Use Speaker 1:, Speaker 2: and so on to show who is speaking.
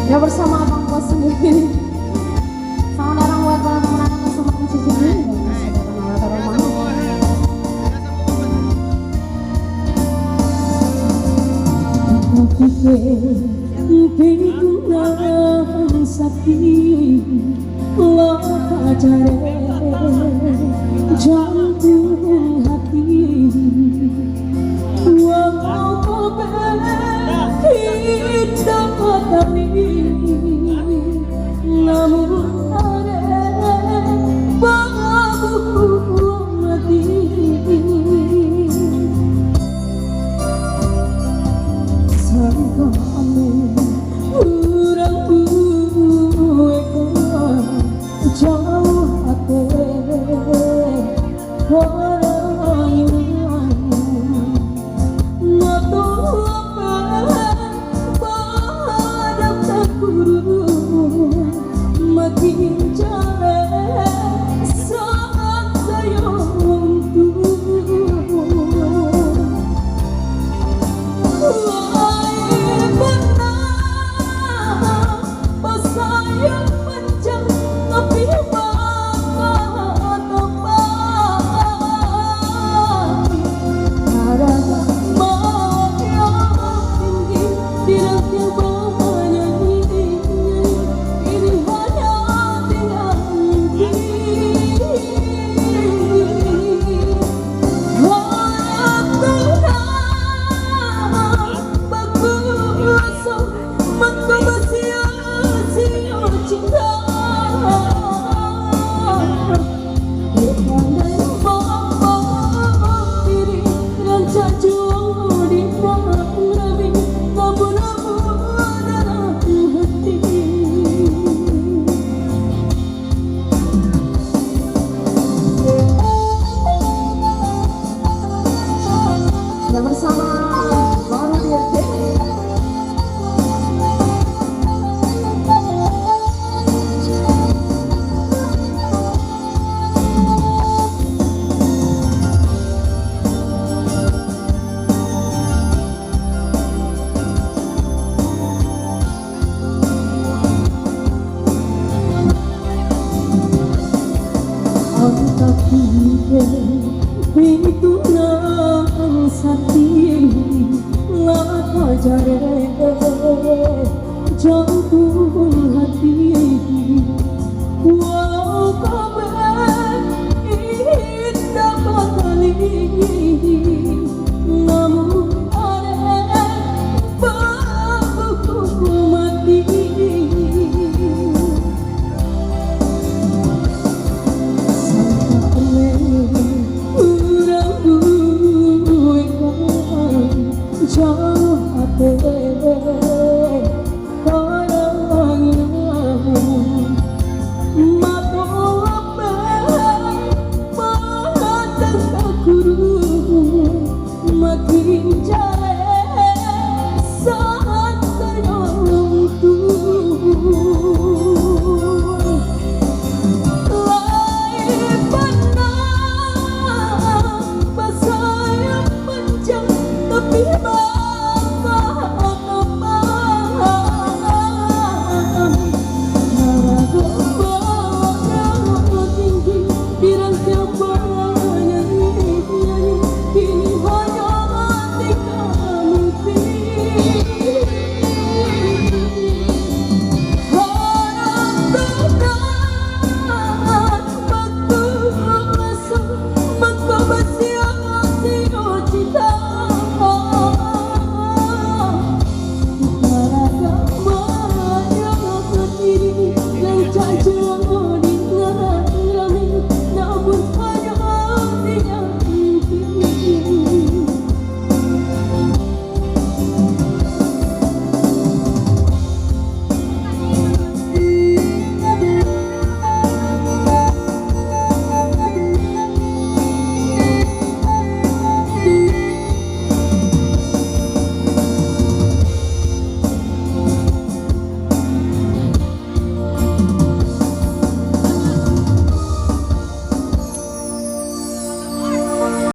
Speaker 1: Ya bersama abang bos sendiri. Sama orang buat teman-teman sama cici ini. Pintunan sakit lo pacare jantung hati walau kau berkindah tapi namun ada babu mati jauh hati makin jalan saat saya bersama baru dia pintu nang sakti lah pajare jantung hati walau kau indah kali namun ada babu mati jauh hati